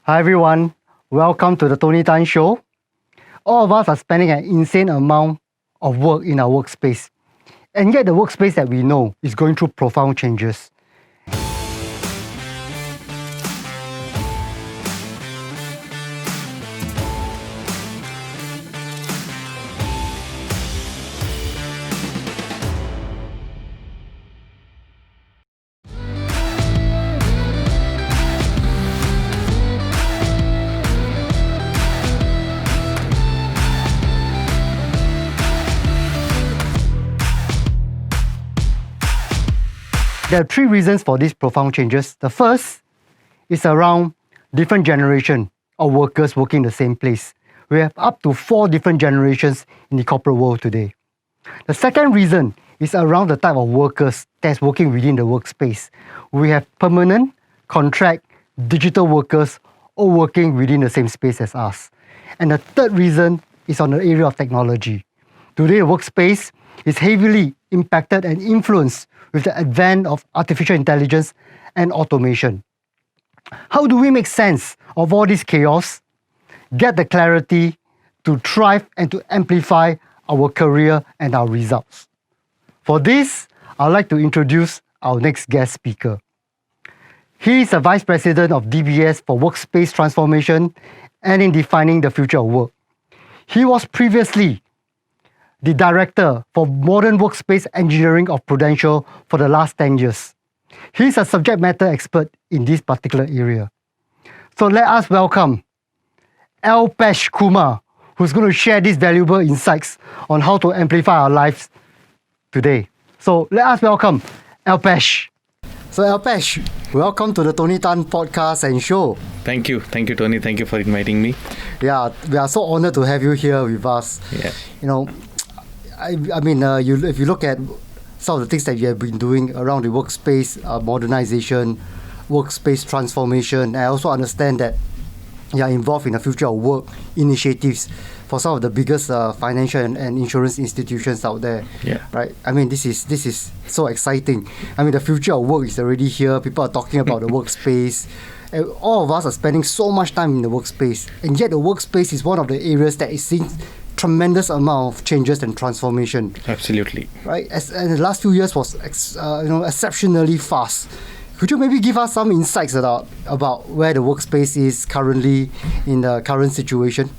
Hi everyone, welcome to the Tony Tan Show. All of us are spending an insane amount of work in our workspace. And yet the workspace that we know is going through profound changes. There are three reasons for these profound changes. The first is around different generation of workers working in the same place. We have up to 4 different generations in the corporate world today. The second reason is around the type of workers that's working within the workspace. We have permanent, contract, digital workers all working within the same space as us. And the third reason is on the area of technology. Today, the workspace is heavily impacted and influenced with the advent of artificial intelligence and automation. How do we make sense of all this chaos, get the clarity to thrive and to amplify our career and our results? For this, I'd like to introduce our next guest speaker. He is a Vice President of DBS for Workspace Transformation and in defining the future of work. He was previously the Director for Modern Workspace Engineering of Prudential for the last 10 years. He's a subject matter expert in this particular area. So let us welcome Alpesh Kumar, who's going to share these valuable insights on how to amplify our lives today. So let us welcome Alpesh. So Alpesh, welcome to the Tony Tan podcast and show. Thank you, Tony. Thank you for inviting me. Yeah, we are so honored to have you here with us. Yeah. You know, if you look at some of the things that you have been doing around the workspace modernization, workspace transformation, I also understand that you are involved in the future of work initiatives for some of the biggest financial and insurance institutions out there. Yeah. Right. I mean, this is so exciting. I mean, the future of work is already here. People are talking about the workspace. And all of us are spending so much time in the workspace, and yet the workspace is one of the areas that is seeing tremendous amount of changes and transformation. Absolutely. Right. And the last few years was exceptionally fast. Could you maybe give us some insights about where the workspace is currently in the current situation?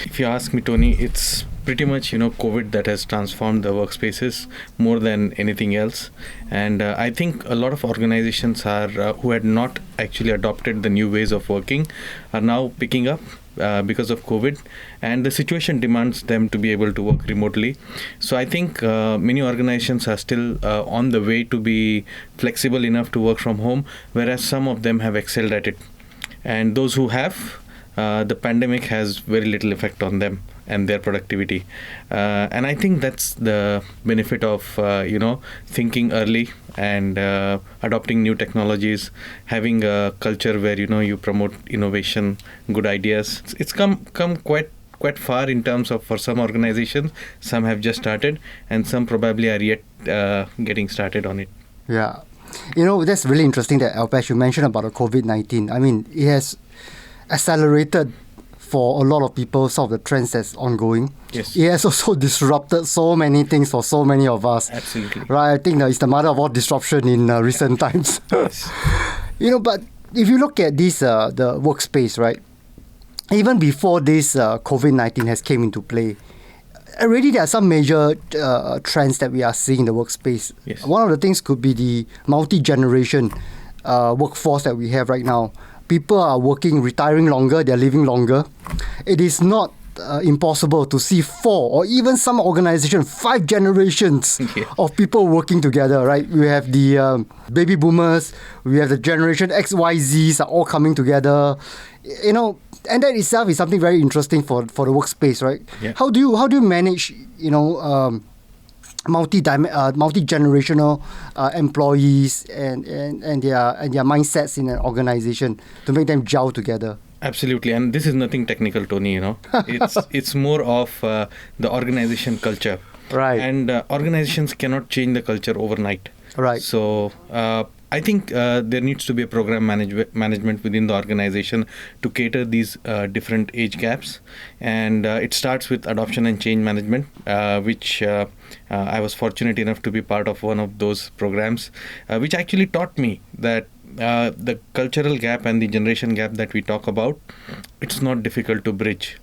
If you ask me, Tony, it's pretty much COVID that has transformed the workspaces more than anything else. And I think a lot of organizations are who had not actually adopted the new ways of working are now picking up because of COVID, and the situation demands them to be able to work remotely. So I think many organizations are still on the way to be flexible enough to work from home, whereas some of them have excelled at it. And those who have, the pandemic has very little effect on them and their productivity. And I think that's the benefit of, thinking early and adopting new technologies, having a culture where, you promote innovation, good ideas. It's come quite far in terms of, for some organizations, some have just started and some probably are yet getting started on it. Yeah. That's really interesting that, Alpesh, you mentioned about the COVID-19. I mean, it has accelerated for a lot of people some of the trends that's ongoing. Yes. It has also disrupted so many things for so many of us. Absolutely. Right. I think it's the mother of all disruption in recent times. Yes. But if you look at this, the workspace, right? Even before this COVID-19 has came into play, already there are some major trends that we are seeing in the workspace. Yes. One of the things could be the multi-generation workforce that we have right now. People are retiring longer, they're living longer. It is not impossible to see 4 or even some organization 5 generations of people working together, right? We have the baby boomers, we have the generation XYZs are all coming together, and that itself is something very interesting for the workspace, right? Yeah. How do you manage, multi-generational employees and their mindsets in an organization to make them gel together? Absolutely, and this is nothing technical, Tony. It's more of the organization culture, right? And organizations cannot change the culture overnight, right? So I think there needs to be a program management within the organization to cater these different age gaps, and it starts with adoption and change management, which I was fortunate enough to be part of one of those programs, which actually taught me that the cultural gap and the generation gap that we talk about, it's not difficult to bridge.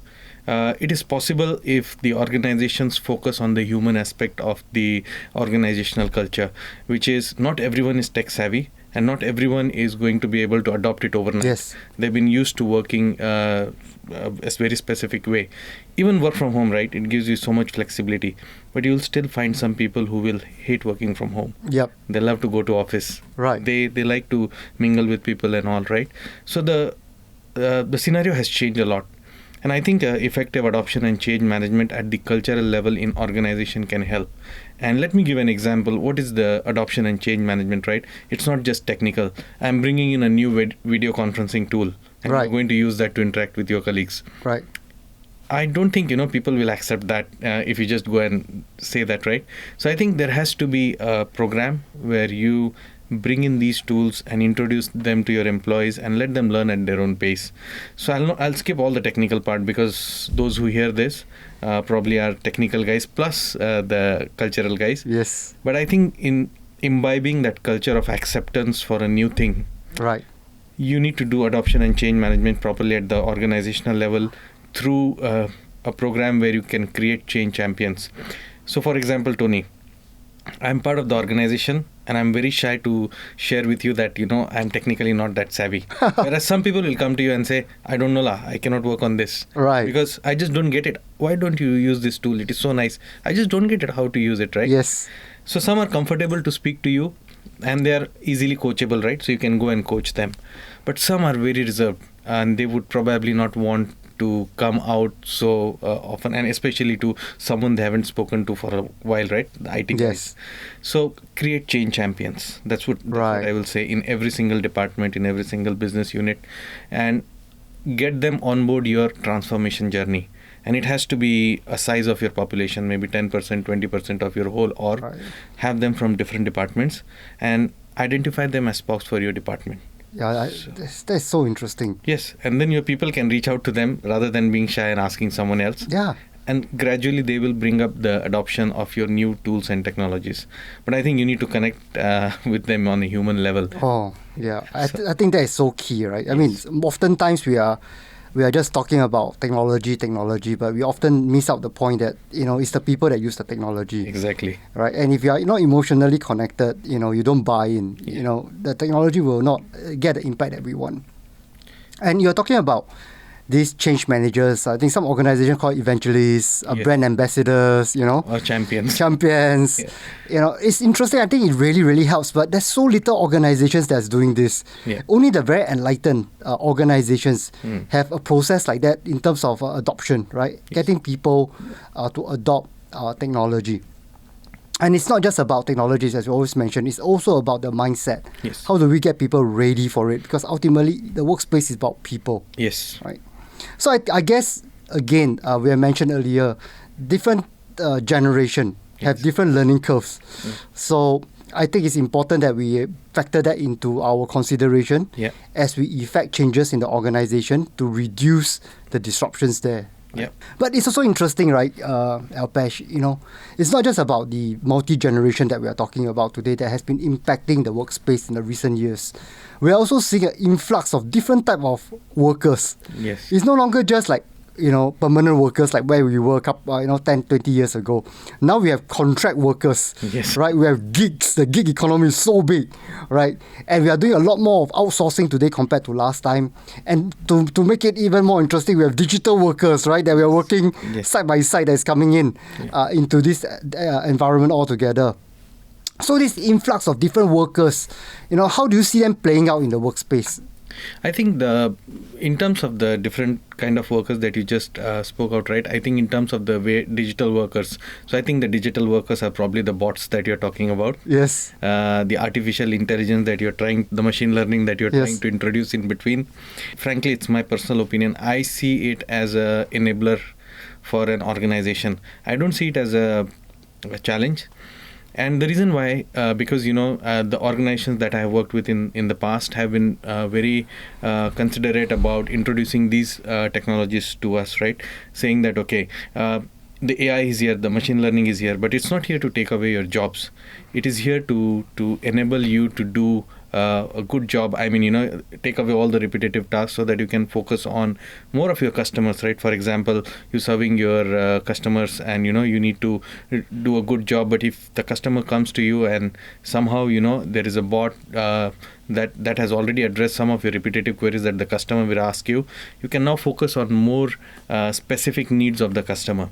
It is possible if the organizations focus on the human aspect of the organizational culture, which is not everyone is tech savvy and not everyone is going to be able to adopt it overnight. Yes. They've been used to working a very specific way. Even work from home, right? It gives you so much flexibility, but you'll still find some people who will hate working from home. Yep. They love to go to office. Right. They like to mingle with people and all, right? So the scenario has changed a lot. And I think effective adoption and change management at the cultural level in organization can help. And let me give an example. What is the adoption and change management, right? It's not just technical. I'm bringing in a new video conferencing tool, and Right. you're going to use that to interact with your colleagues. Right. I don't think people will accept that if you just go and say that, right? So I think there has to be a program where you bring in these tools and introduce them to your employees and let them learn at their own pace. So I'll skip all the technical part, because those who hear this probably are technical guys plus the cultural guys. Yes. But I think in imbibing that culture of acceptance for a new thing, Right. you need to do adoption and change management properly at the organizational level through a program where you can create change champions. So for example, Tony, I'm part of the organization and I'm very shy to share with you that, I'm technically not that savvy. Whereas some people will come to you and say, I don't know, I cannot work on this. Right. Because I just don't get it. Why don't you use this tool? It is so nice. I just don't get it how to use it, right? Yes. So some are comfortable to speak to you and they are easily coachable, right? So you can go and coach them. But some are very reserved and they would probably not want to come out so often, and especially to someone they haven't spoken to for a while, right? The IT guys. Yes. So create change champions. That's what I will say, in every single department, in every single business unit, and get them on board your transformation journey. And it has to be a size of your population, maybe 10%, 20% of your whole org. Right. Have them from different departments and identify them as spokes for your department. Yeah, that's so interesting. Yes, and then your people can reach out to them rather than being shy and asking someone else. Yeah. And gradually they will bring up the adoption of your new tools and technologies. But I think you need to connect with them on a human level. Oh, yeah. I think that is so key, right? I mean, oftentimes we are just talking about technology, but we often miss out the point that, it's the people that use the technology. Exactly. Right. And if you are not emotionally connected, you don't buy in, the technology will not get the impact that we want. And you're talking about these change managers. I think some organizations call it evangelists, brand ambassadors, Or champions. Yeah. It's interesting. I think it really, really helps. But there's so little organizations that's doing this. Yeah. Only the very enlightened organizations have a process like that in terms of adoption, right? Yes. Getting people to adopt technology. And it's not just about technologies, as we always mention. It's also about the mindset. Yes. How do we get people ready for it? Because ultimately, the workspace is about people. Yes. Right. So I guess, again, we have mentioned earlier, different generation have different learning curves. So I think it's important that we factor that into our consideration as we effect changes in the organization to reduce the disruptions there. Yeah. But it's also interesting, right, Alpesh, it's not just about the multi-generation that we are talking about today that has been impacting the workspace in the recent years. We are also seeing an influx of different type of workers. Yes. It's no longer just like, permanent workers like where we were 10, 20 years ago. Now we have contract workers, right? We have gigs. The gig economy is so big, right? And we are doing a lot more of outsourcing today compared to last time. And to make it even more interesting, we have digital workers, right? That we are working side by side that's coming in into this environment altogether. So this influx of different workers, how do you see them playing out in the workspace? I think in terms of the different kind of workers that you just spoke out, right? I think in terms of the way digital workers, so I think the digital workers are probably the bots that you're talking about. Yes. The artificial intelligence that the machine learning that you're trying to introduce in between. Frankly, it's my personal opinion. I see it as an enabler for an organization. I don't see it as a challenge. And the reason why, because the organizations that I have worked with in the past have been very considerate about introducing these technologies to us, right? Saying that, okay, the AI is here, the machine learning is here, but it's not here to take away your jobs. It is here to enable you to do a good job. I mean, take away all the repetitive tasks so that you can focus on more of your customers, right? For example, you're serving your customers and, you need to do a good job. But if the customer comes to you and somehow, there is a bot that has already addressed some of your repetitive queries that the customer will ask you, you can now focus on more specific needs of the customer.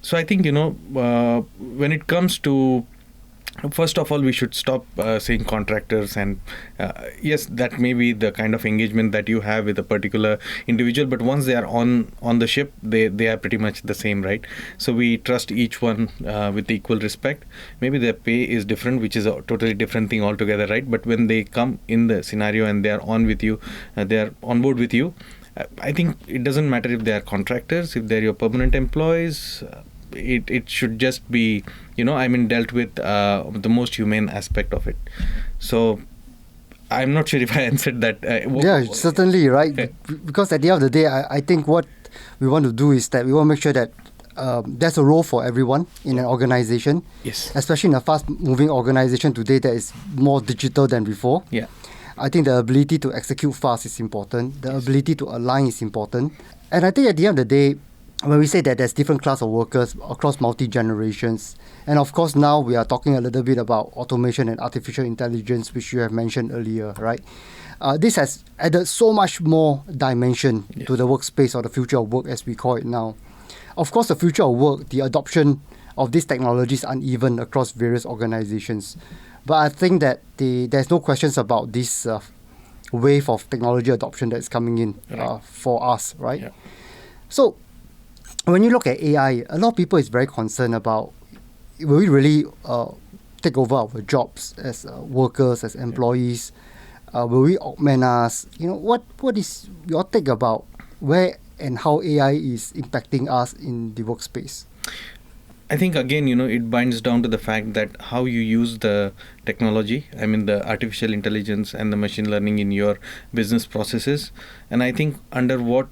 So I think, when it comes to, first of all, we should stop saying contractors, and yes, that may be the kind of engagement that you have with a particular individual, but once they are on the ship, they are pretty much the same, right? So we trust each one with equal respect. Maybe their pay is different, which is a totally different thing altogether, right? But when they come in the scenario and they are on with you, they are on board with you, I think it doesn't matter if they are contractors, if they're your permanent employees. It should just be, dealt with the most humane aspect of it. So I'm not sure if I answered that. Yeah, certainly, right? Because at the end of the day, I think what we want to do is that we want to make sure that there's a role for everyone in an organization. Yes. Especially in a fast-moving organization today that is more digital than before. Yeah. I think the ability to execute fast is important. The ability to align is important. And I think at the end of the day, when we say that there's different class of workers across multi-generations, and of course now we are talking a little bit about automation and artificial intelligence, which you have mentioned earlier, right? This has added so much more dimension to the workspace, or the future of work as we call it now. Of course, the future of work, the adoption of these technologies is uneven across various organizations. But I think that there's no questions about this wave of technology adoption that's coming in for us, right? Yeah. So when you look at AI, a lot of people is very concerned about, will we really take over our jobs as workers, as employees? Will we augment us? What is your take about where and how AI is impacting us in the workspace? I think, again, it binds down to the fact that how you use the technology, the artificial intelligence and the machine learning in your business processes. And I think under what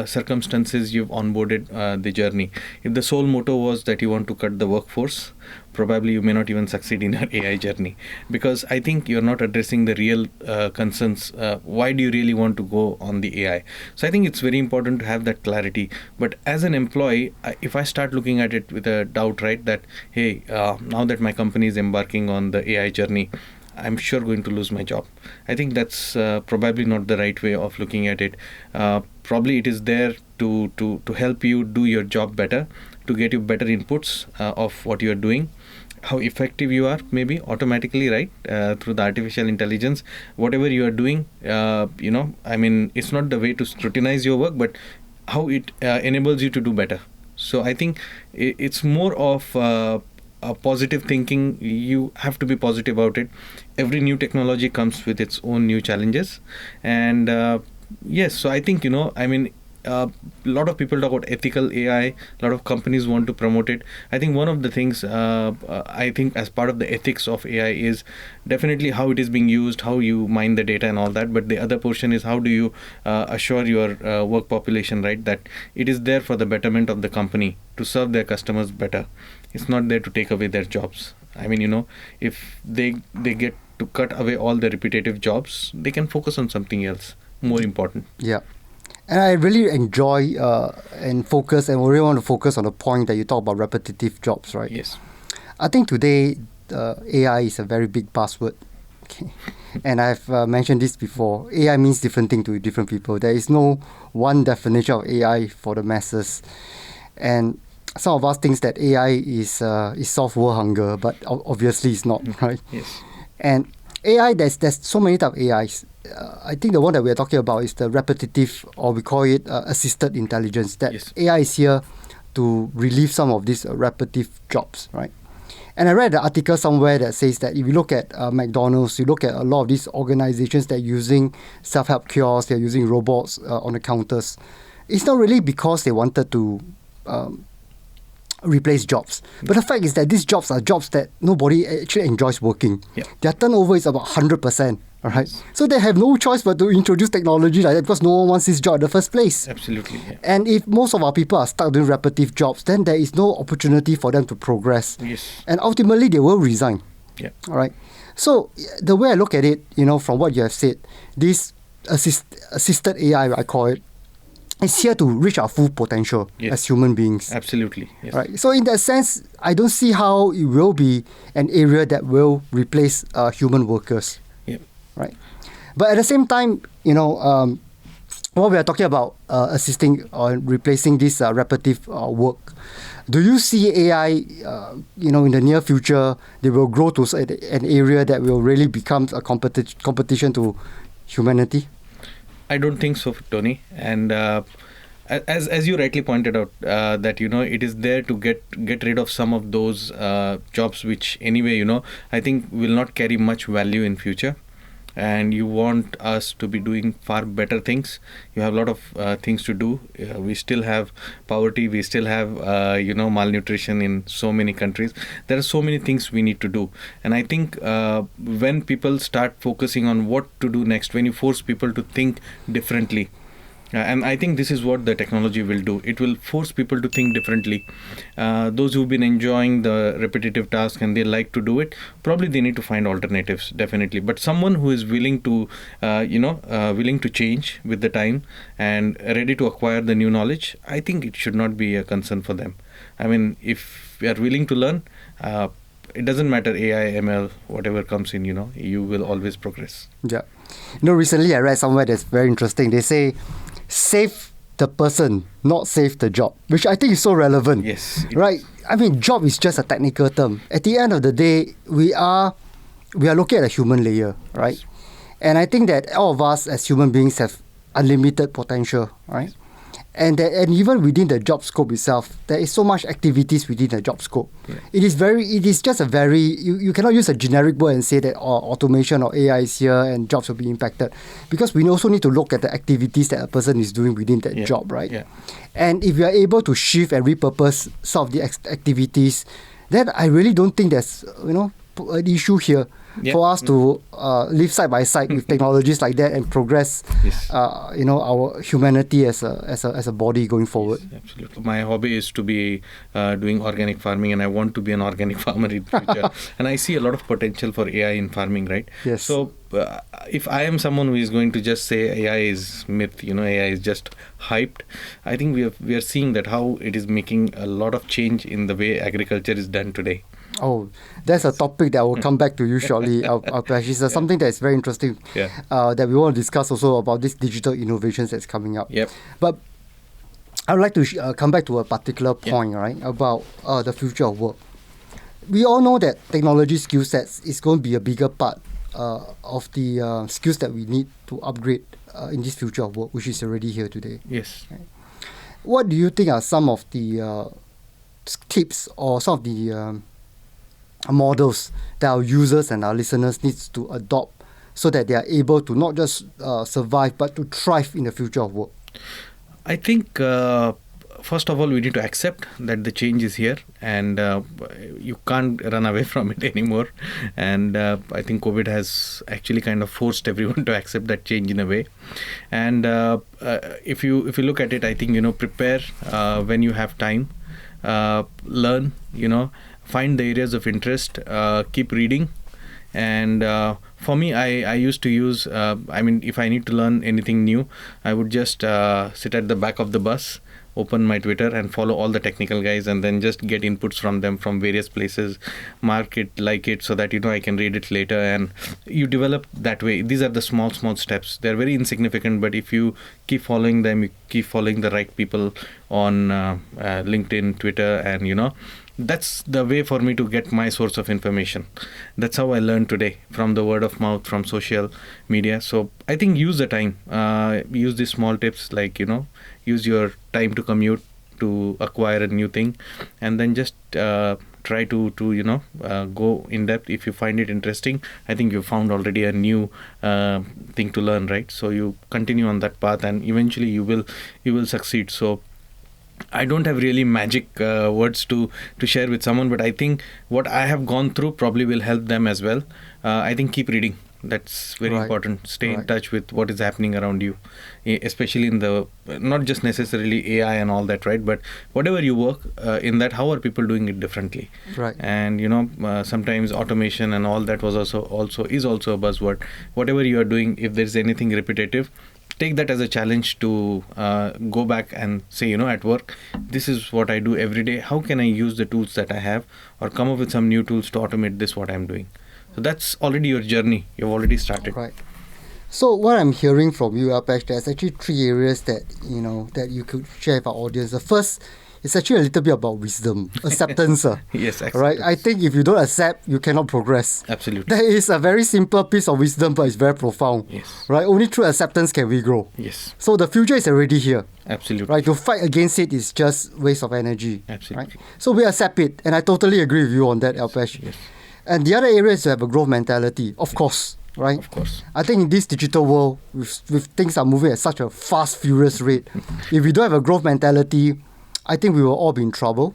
circumstances you've onboarded the journey. If the sole motto was that you want to cut the workforce, probably you may not even succeed in your AI journey, because I think you're not addressing the real concerns. Why do you really want to go on the AI? So I think it's very important to have that clarity. But as an employee, if I start looking at it with a doubt, right, that, hey, now that my company is embarking on the AI journey, I'm sure going to lose my job. I think that's probably not the right way of looking at it. Probably it is there to help you do your job better, to get you better inputs of what you are doing, how effective you are, maybe automatically, right, through the artificial intelligence. Whatever you are doing, it's not the way to scrutinize your work, but how it enables you to do better. So I think it's more of a positive thinking. You have to be positive about it. Every new technology comes with its own new challenges. And yes, so I think, a lot of people talk about ethical AI. A lot of companies want to promote it. I think one of the things I think as part of the ethics of AI is definitely how it is being used, how you mine the data and all that. But the other portion is how do you assure your work population, right, that it is there for the betterment of the company to serve their customers better. It's not there to take away their jobs. If they get to cut away all the repetitive jobs, they can focus on something else more important. Yeah. And I really enjoy and really want to focus on the point that you talk about repetitive jobs, right? Yes. I think today AI is a very big buzzword. Okay. And I've mentioned this before. AI means different things to different people. There is no one definition of AI for the masses. And some of us think that AI is solve world hunger, but obviously it's not, right? Yes. And AI, there's so many types of AIs. I think the one that we're talking about is the repetitive, or we call it assisted intelligence. That Yes. AI is here to relieve some of these repetitive jobs, right? And I read an article somewhere that says that if you look at McDonald's, you look at a lot of these organizations that are using self-help kiosks, they're using robots on the counters. It's not really because they wanted to replace jobs. But the fact is that these jobs are jobs that nobody actually enjoys working. Yeah. Their turnover is about 100%. All right. So they have no choice but to introduce technology like that because no one wants this job in the first place. Absolutely. Yeah. And if most of our people are stuck doing repetitive jobs, then there is no opportunity for them to progress. Yes. And ultimately, they will resign. Yeah. All right. So the way I look at it, from what you have said, this assisted AI, I call it, is here to reach our full potential Yes. as human beings. Absolutely. Yes. Right. So in that sense, I don't see how it will be an area that will replace human workers. Yeah. Right. But at the same time, what we are talking about assisting or replacing this repetitive work, do you see AI, in the near future, they will grow to an area that will really become a competition to humanity? I don't think so, Tony. And as you rightly pointed out, that it is there to get rid of some of those jobs which anyway I think will not carry much value in future. And you want us to be doing far better things. You have a lot of things to do. We still have poverty. We still have malnutrition in so many countries. There are so many things we need to do. And I think when people start focusing on what to do next, when you force people to think differently, and I think this is what the technology will do. It will force people to think differently. Those who've been enjoying the repetitive task and they like to do it, probably they need to find alternatives, definitely. But someone who is willing to, willing to change with the time and ready to acquire the new knowledge, I think it should not be a concern for them. I mean, if we are willing to learn, it doesn't matter AI, ML, whatever comes in, you will always progress. Yeah. Recently I read somewhere that's very interesting. They say, save the person, not save the job, which I think is so relevant. Yes. Right? I mean, job is just a technical term. At the end of the day, we are looking at a human layer, right? Yes. And I think that all of us as human beings have unlimited potential, right? And even within the job scope itself, there is so much activities within the job scope. Yeah. It is just a very, you cannot use a generic word and say that automation or AI is here and jobs will be impacted, because we also need to look at the activities that a person is doing within that job, right? Yeah. And if we are able to shift and repurpose some of the activities, then I really don't think there's an issue here for us to live side by side with technologies like that and progress, Yes. Our humanity as a body going forward. Yes, absolutely. My hobby is to be doing organic farming, and I want to be an organic farmer in the future. And I see a lot of potential for AI in farming, right? Yes. So if I am someone who is going to just say AI is myth, AI is just hyped, I think we are seeing that how it is making a lot of change in the way agriculture is done today. Oh, that's a topic that I will come back to you shortly. It's something that is very interesting that we want to discuss also about these digital innovations that's coming up. Yep. But I would like to come back to a particular point, right, about the future of work. We all know that technology skill sets is going to be a bigger part of the skills that we need to upgrade in this future of work, which is already here today. Yes. Right. What do you think are some of the tips or some of the models that our users and our listeners needs to adopt so that they are able to not just survive but to thrive in the future of work? I think first of all, we need to accept that the change is here, and you can't run away from it anymore. And I think COVID has actually kind of forced everyone to accept that change in a way. And if you look at it, I think prepare when you have time, learn, find the areas of interest, keep reading. And for me, I used to use, if I need to learn anything new, I would just sit at the back of the bus, open my Twitter and follow all the technical guys, and then just get inputs from them from various places, mark it, like it, so that I can read it later. And you develop that way. These are the small steps. They're very insignificant, but if you keep following them, you keep following the right people on LinkedIn, Twitter, and that's the way for me to get my source of information. That's how I learned today, from the word of mouth, from social media. So I think use the time, use these small tips, like use your time to commute to acquire a new thing, and then just try to go in depth. If you find it interesting, I think you found already a new thing to learn, right? So you continue on that path, and eventually you will succeed. So I don't have really magic words to share with someone, but I think what I have gone through probably will help them as well. I think keep reading. That's very Right. important. Stay in Right. touch with what is happening around you, especially in the not just necessarily AI and all that, right? But whatever you work in that, how are people doing it differently? Right. And sometimes automation and all that was also is also a buzzword. Whatever you are doing, if there is anything repetitive, take that as a challenge to go back and say, at work, this is what I do every day. How can I use the tools that I have, or come up with some new tools to automate this what I'm doing? So that's already your journey. You've already started. Right. So what I'm hearing from you, Alpesh, there's actually 3 areas that that you could share with our audience. The first is actually a little bit about wisdom, acceptance. Yes, Right. I think if you don't accept, you cannot progress. Absolutely. That is a very simple piece of wisdom, but it's very profound. Yes. Right. Only through acceptance can we grow. Yes. So the future is already here. Absolutely. Right. To fight against it is just waste of energy. Absolutely. Right. So we accept it, and I totally agree with you on that, Alpesh. Yes. And the other area is to have a growth mentality, of course. Right? Of course. I think in this digital world, with things are moving at such a fast, furious rate, if we don't have a growth mentality, I think we will all be in trouble.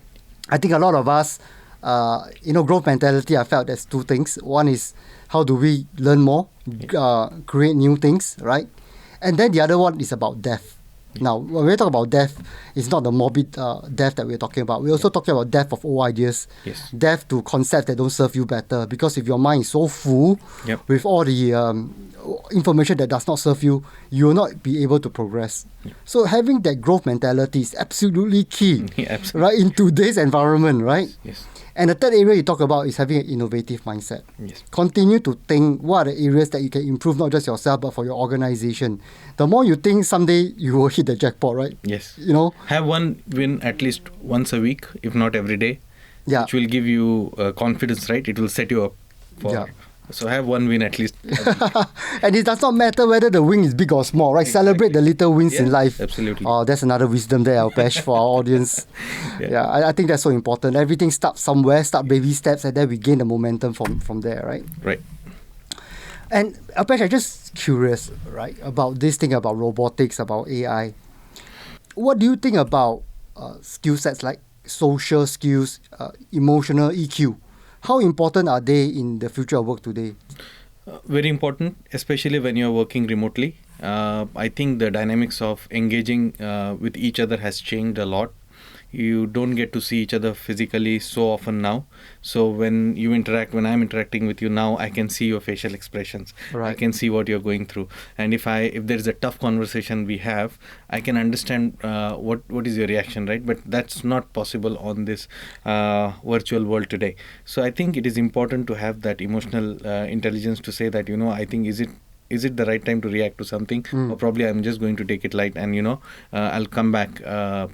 I think a lot of us, growth mentality, I felt there's 2 things. One is how do we learn more, create new things, right? And then the other one is about death. Now, when we talk about death, it's not the morbid death that we're talking about. We're also talking about death of old ideas, Yes. death to concepts that don't serve you better. Because if your mind is so full Yep. with all the information that does not serve you, you will not be able to progress. So having that growth mentality is absolutely key, Yeah, absolutely. right, in today's environment, right? Yes. And the third area you talk about is having an innovative mindset. Yes. Continue to think what are the areas that you can improve, not just yourself, but for your organization. The more you think, someday you will hit the jackpot, right? Yes. Have one win at least once a week, if not every day, Yeah. which will give you confidence, right? It will set you up for. Yeah. So have one win at least. And it does not matter whether the win is big or small, right? Celebrate the little wins in Yeah, life. absolutely. Oh, that's another wisdom there, Alpesh, for our audience. Yeah. I think that's so important. Everything starts somewhere, start baby steps, and then we gain the momentum from there, right? Right. And Alpesh, I'm just curious, right, about this thing about robotics, about AI. What do you think about skill sets like social skills, emotional EQ? How important are they in the future of work today? Very important, especially when you're working remotely. I think the dynamics of engaging with each other has changed a lot. You don't get to see each other physically so often now. So when I'm interacting with you now, I can see your facial expressions. Right. I can see what you're going through. And if there's a tough conversation we have, I can understand what is your reaction, right? But that's not possible on this virtual world today. So I think it is important to have that emotional intelligence to say that, I think is it the right time to react to something, or probably I'm just going to take it light and I'll come back for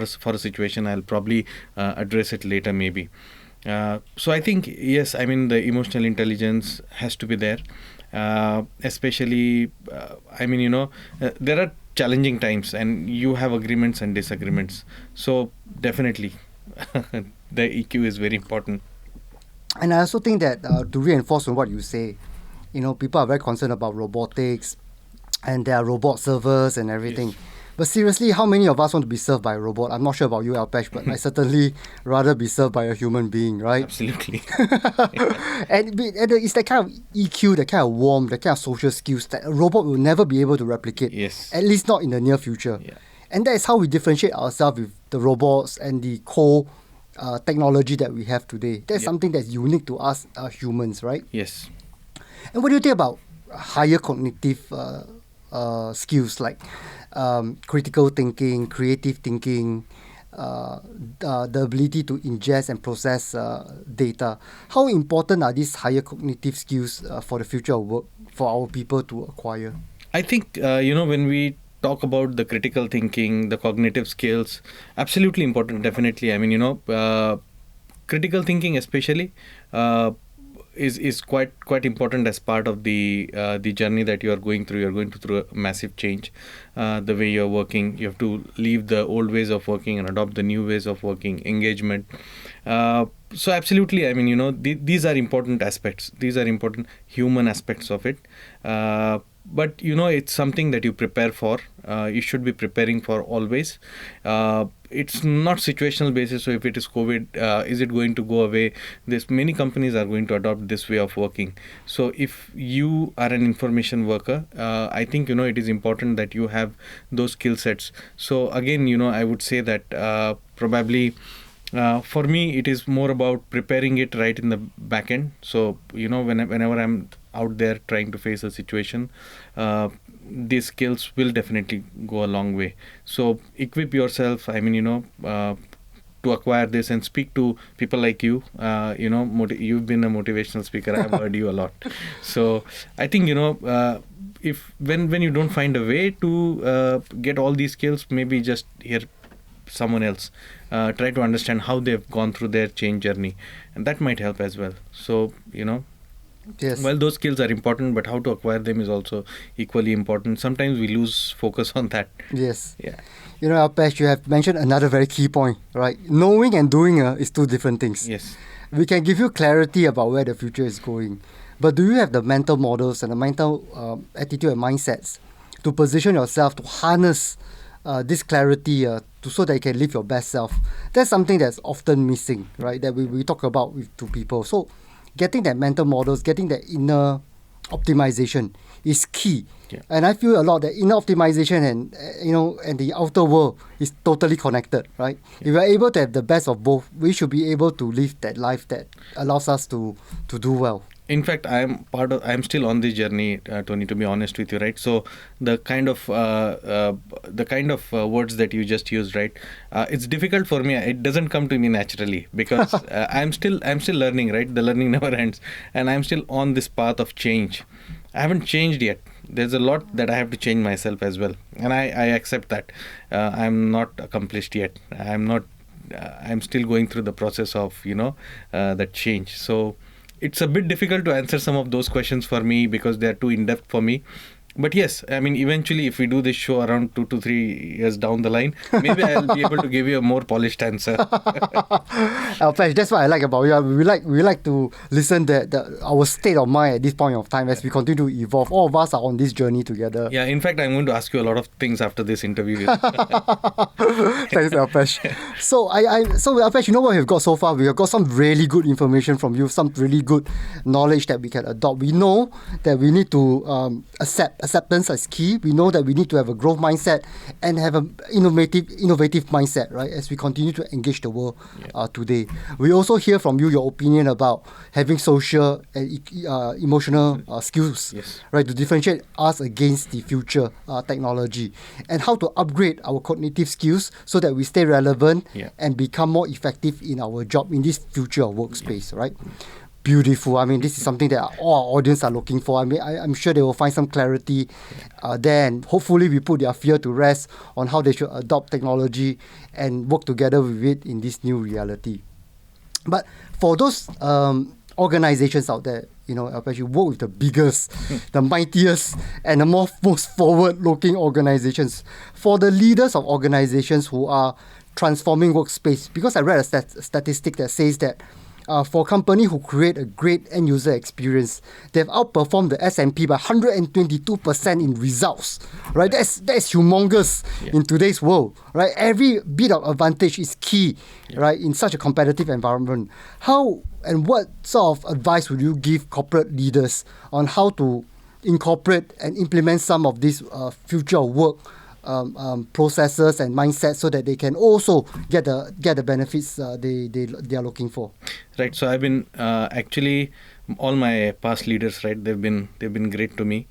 a situation. I'll probably address it later maybe. So I think yes, I mean the emotional intelligence has to be there, especially there are challenging times and you have agreements and disagreements, so definitely the EQ is very important. And I also think that to reinforce on what you say, people are very concerned about robotics and there are robot servers and everything. Yes. But seriously, how many of us want to be served by a robot? I'm not sure about you, Alpesh, but I certainly rather be served by a human being, right? Absolutely. And it's that kind of EQ, that kind of warmth, that kind of social skills that a robot will never be able to replicate. Yes. At least not in the near future. Yeah. And that is how we differentiate ourselves with the robots and the core technology that we have today. That's something that's unique to us humans, right? Yes. And what do you think about higher cognitive skills like critical thinking, creative thinking, the ability to ingest and process data? How important are these higher cognitive skills for the future of work for our people to acquire? I think, when we talk about the critical thinking, the cognitive skills, absolutely important, definitely. I mean, critical thinking especially is quite important as part of the journey that you are going through. You're going through a massive change. The way you're working, you have to leave the old ways of working and adopt the new ways of working, engagement. So absolutely, I mean, these are important aspects. These are important human aspects of it. but it's something that you prepare for. You should be preparing for always. It's not situational basis. So if it is COVID, is it going to go away? There's many companies are going to adopt this way of working. So if you are an information worker, I think it is important that you have those skill sets. So again, I would say that probably. For me, it is more about preparing it right in the back end. So, whenever I'm out there trying to face a situation, these skills will definitely go a long way. So, equip yourself. I mean, to acquire this and speak to people like you. You've been a motivational speaker. I've heard you a lot. So, I think, if when you don't find a way to get all these skills, maybe just hear someone else, try to understand how they've gone through their change journey, and that might help as well. So Yes. well, those skills are important, but how to acquire them is also equally important. Sometimes we lose focus on that. Yes. Yeah. Alpesh, you have mentioned another very key point, right? Knowing and doing is two different things. Yes. We can give you clarity about where the future is going, but do you have the mental models and the mental attitude and mindsets to position yourself to harness this clarity so that you can live your best self? That's something that's often missing, right? That we talk about to people. So getting that mental models, getting that inner optimization is key. Yeah. And I feel a lot that inner optimization and the outer world is totally connected, right? Yeah. If we are able to have the best of both, we should be able to live that life that allows us to do well. In fact, I'm still on this journey, Tony, to be honest with you, right? So the kind of words that you just used, right? It's difficult for me. It doesn't come to me naturally because I'm still learning, right? The learning never ends, and I'm still on this path of change. I haven't changed yet. There's a lot that I have to change myself as well, and I accept that. I'm not accomplished yet. I'm still going through the process of that change. So it's a bit difficult to answer some of those questions for me because they're too in-depth for me. But yes, I mean, eventually, if we do this show around 2 to 3 years down the line, maybe I'll be able to give you a more polished answer. Alpesh, that's what I like about you. We like to listen to our state of mind at this point of time as we continue to evolve. All of us are on this journey together. Yeah, in fact, I'm going to ask you a lot of things after this interview. Thanks, Alpesh. So Alpesh, you know what we've got so far? We have got some really good information from you, some really good knowledge that we can adopt. We know that we need to acceptance is key. We know that we need to have a growth mindset and have an innovative mindset, right? As we continue to engage the world today. We also hear from you your opinion about having social and emotional skills, Yes. right, to differentiate us against the future technology, and how to upgrade our cognitive skills so that we stay relevant and become more effective in our job in this future of workspace, right? Beautiful. I mean, this is something that all our audience are looking for. I mean, I'm sure they will find some clarity there, and hopefully we put their fear to rest on how they should adopt technology and work together with it in this new reality. But for those organizations out there, Alpesh, you work with the biggest, the mightiest, and the most forward-looking organizations. For the leaders of organizations who are transforming workspace, because I read a statistic that says that for a company who create a great end-user experience, they've outperformed the S&P by 122% in results, right? That's humongous in today's world, right? Every bit of advantage is key, right, in such a competitive environment. How and what sort of advice would you give corporate leaders on how to incorporate and implement some of these future of work processes and mindsets so that they can also get the benefits they are looking for? Right. So I've been actually all my past leaders, right? They've been great to me.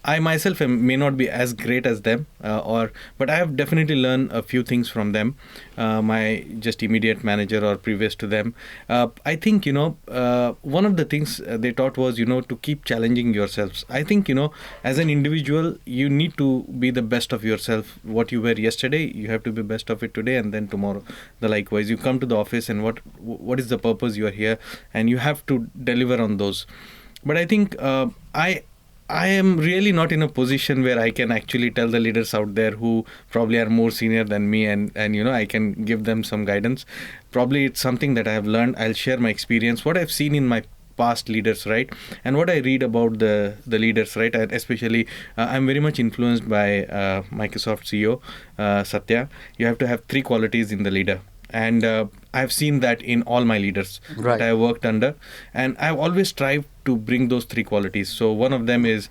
I myself may not be as great as them, but I have definitely learned a few things from them. My just immediate manager or previous to them. I think, one of the things they taught was, to keep challenging yourselves. I think, as an individual, you need to be the best of yourself. What you were yesterday, you have to be best of it today, and then tomorrow, the likewise. You come to the office, and what is the purpose you are here, and you have to deliver on those. But I think I am really not in a position where I can actually tell the leaders out there who probably are more senior than me and I can give them some guidance. Probably it's something that I have learned. I'll share my experience, what I've seen in my past leaders, right? And what I read about the leaders, right, and especially I'm very much influenced by Microsoft CEO Satya. You have to have three qualities in the leader, and I've seen that in all my leaders Right. that I worked under, and I've always strived to bring those three qualities. So one of them is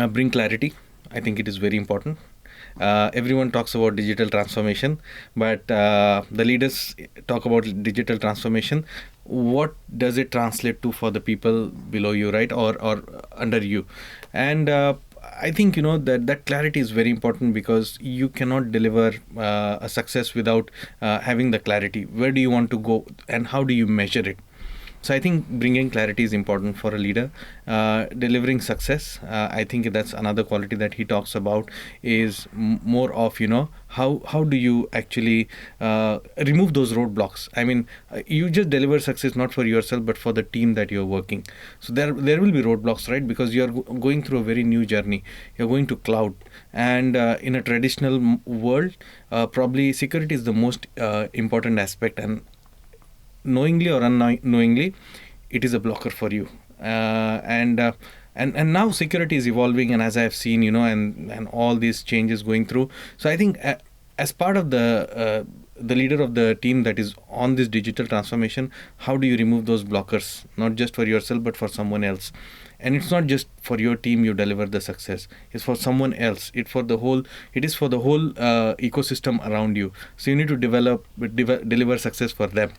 bring clarity. I think it is very important. Everyone talks about digital transformation, but the leaders talk about digital transformation. What does it translate to for the people below you, right, or under you? And I think that clarity is very important, because you cannot deliver a success without having the clarity. Where do you want to go, and how do you measure it? So I think bringing clarity is important for a leader. Delivering success, I think that's another quality that he talks about, is more of how do you actually remove those roadblocks. I mean, you just deliver success not for yourself but for the team that you're working. So there will be roadblocks, right? Because you're going through a very new journey. You're going to cloud, and in a traditional world, probably security is the most important aspect, and knowingly or unknowingly, it is a blocker for you. And now security is evolving, and as I have seen, and all these changes going through. So I think as part of the leader of the team that is on this digital transformation, how do you remove those blockers, not just for yourself but for someone else? And it's not just for your team you deliver the success, it's for someone else. It is for the whole ecosystem around you. So you need to deliver success for them.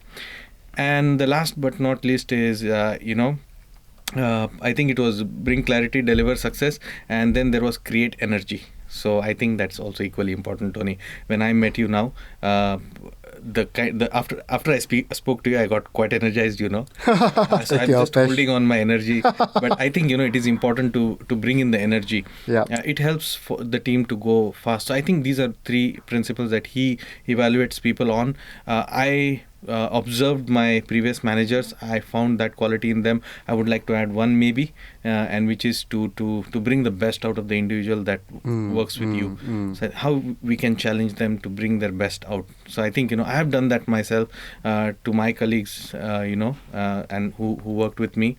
And the last but not least is, I think it was bring clarity, deliver success, and then there was create energy. So I think that's also equally important, Tony. When I met you now, after I spoke to you, I got quite energized, So I'm just holding on my energy. But I think it is important to bring in the energy. Yeah. It helps for the team to go fast. So I think these are three principles that he evaluates people on. I observed my previous managers. I found that quality in them. I would like to add one maybe, and which is to bring the best out of the individual that works with you. So how we can challenge them to bring their best out. So I think I have done that myself to my colleagues, and who worked with me.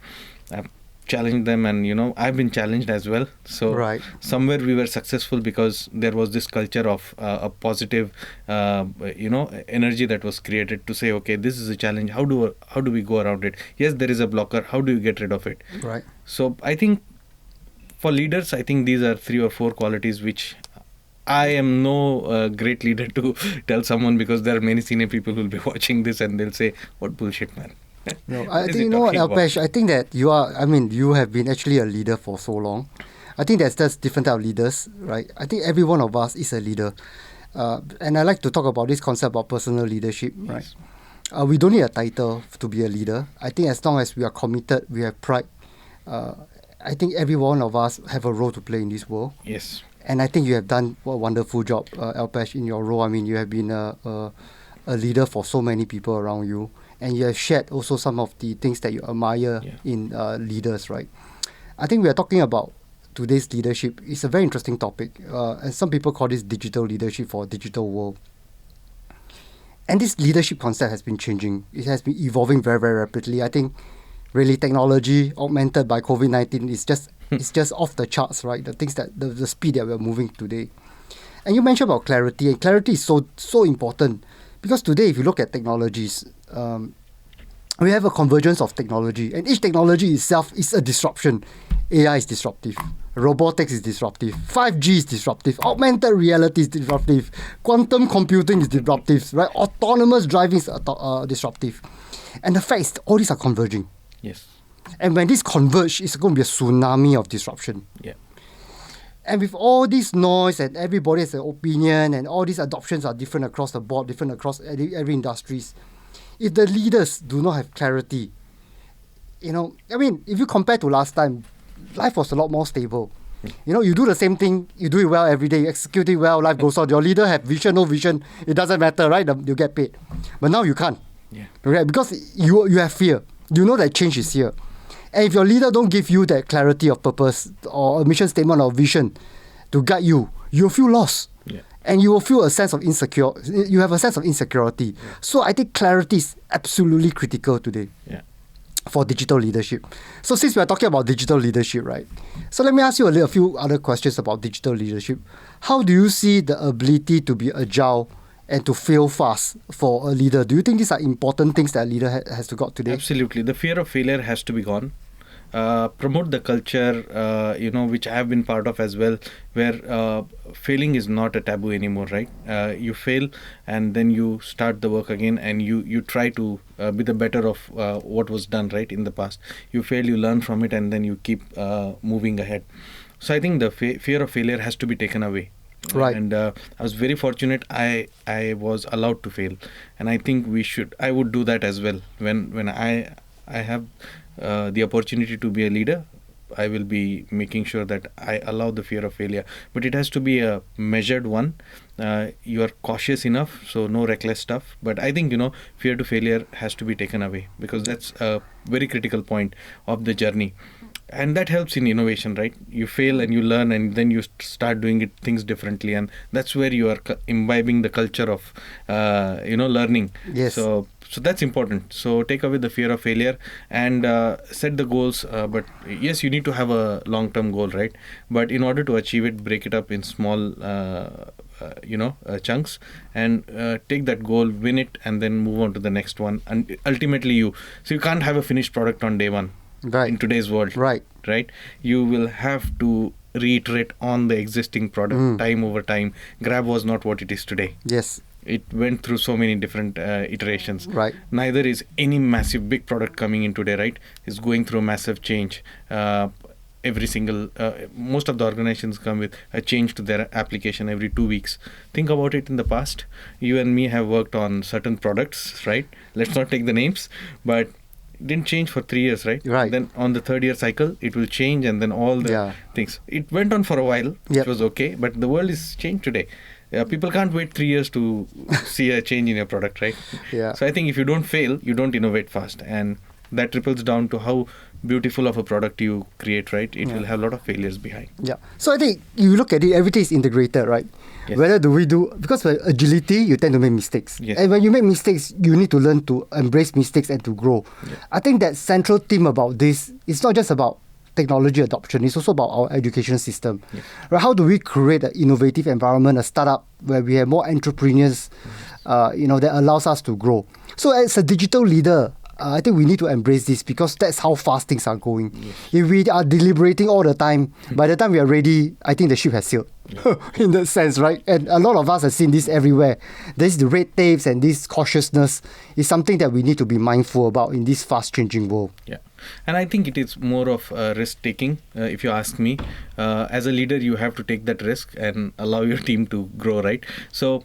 I've challenged them, and I've been challenged as well. So Right. somewhere we were successful because there was this culture of a positive energy that was created to say, okay, this is a challenge, how do we go around it? Yes, there is a blocker, how do you get rid of it? Right. So I think for leaders, I think these are 3 or 4 qualities which I am no great leader to tell someone, because there are many senior people who will be watching this and they'll say, what bullshit, man. No, What I is think, he you know what, talking about? Alpesh, I think that you have been actually a leader for so long. I think there's different type of leaders, right? I think every one of us is a leader. And I like to talk about this concept of personal leadership, right? We don't need a title to be a leader. I think as long as we are committed, we have pride, I think every one of us have a role to play in this world. Yes. And I think you have done a wonderful job, Alpesh, in your role. I mean, you have been a leader for so many people around you. And you have shared also some of the things that you admire in leaders, right? I think we are talking about today's leadership. It's a very interesting topic. And some people call this digital leadership for a digital world. And this leadership concept has been changing. It has been evolving very, very rapidly. I think really technology augmented by COVID-19 is just off the charts, right? The things that the speed that we're moving today. And you mentioned about clarity, and clarity is so important, because today if you look at technologies, we have a convergence of technology, and each technology itself is a disruption. AI is disruptive, robotics is disruptive, 5G is disruptive, augmented reality is disruptive, quantum computing is disruptive, right? Autonomous driving is disruptive. And the fact is, all these are converging. Yes. And when this converge, it's going to be a tsunami of disruption. Yeah. And with all this noise, and everybody has an opinion, and all these adoptions are different across the board, different across every industries. If the leaders do not have clarity, if you compare to last time, life was a lot more stable. You do the same thing, you do it well every day, you execute it well, life goes on. Your leader have vision, no vision, it doesn't matter, right? You get paid. But now you can't. Yeah. Right? Because you have fear. You know that change is here. And if your leader don't give you that clarity of purpose or a mission statement or vision to guide you, you'll feel lost. Yeah. And you will feel a sense of you have a sense of insecurity. Yeah. So I think clarity is absolutely critical today. Yeah. for digital leadership. So since we are talking about digital leadership, right? So let me ask you a few other questions about digital leadership. How do you see the ability to be agile and to fail fast for a leader? Do you think these are important things that a leader has to got today? Absolutely. The fear of failure has to be gone. Promote the culture, which I have been part of as well, where failing is not a taboo anymore, right? You fail and then you start the work again, and you try to be the better of what was done, right, in the past. You fail, you learn from it, and then you keep moving ahead. So I think the fear of failure has to be taken away. Right. And I was very fortunate. I was allowed to fail, and I think I would do that as well when I have the opportunity to be a leader. I will be making sure that I allow the fear of failure, but it has to be a measured one. You are cautious enough, so no reckless stuff. But I think fear to failure has to be taken away, because that's a very critical point of the journey. And that helps in innovation, right? You fail and you learn, and then you start doing things differently, and that's where you are imbibing the culture of learning. Yes. So that's important. So take away the fear of failure and set the goals. But yes, you need to have a long-term goal, right? But in order to achieve it, break it up in small chunks, and take that goal, win it, and then move on to the next one. And ultimately you can't have a finished product on day one. Right. In today's world, right, you will have to reiterate on the existing product time over time. Grab was not what it is today. Yes, it went through so many different iterations. Right. Neither is any massive big product coming in today, right? It's going through massive change. Every single most of the organizations come with a change to their application every 2 weeks. Think about it. In the past, you and me have worked on certain products, right? Let's not take the names, but didn't change for 3 years, right? Right. Then on the third year cycle, it will change, and then all the things. It went on for a while, which was okay, but the world is changed today. People can't wait 3 years to see a change in your product, right? Yeah. So I think if you don't fail, you don't innovate fast, and that ripples down to how beautiful of a product you create, right? It will have a lot of failures behind. Yeah. So I think you look at it, everything is integrated, right? Yes. Whether do we do, because for agility, you tend to make mistakes. Yes. And when you make mistakes, you need to learn to embrace mistakes and to grow. Yeah. I think that central theme about this is not just about technology adoption, it's also about our education system. Yes. Right? How do we create an innovative environment, a startup where we have more entrepreneurs, that allows us to grow? So as a digital leader, I think we need to embrace this, because that's how fast things are going. Yes. If we are deliberating all the time, by the time we are ready, I think the ship has sailed. In that sense, right? And a lot of us have seen this everywhere. This the red tapes and this cautiousness is something that we need to be mindful about in this fast-changing world. Yeah. And I think it is more of risk-taking, if you ask me. As a leader, you have to take that risk and allow your team to grow, right? So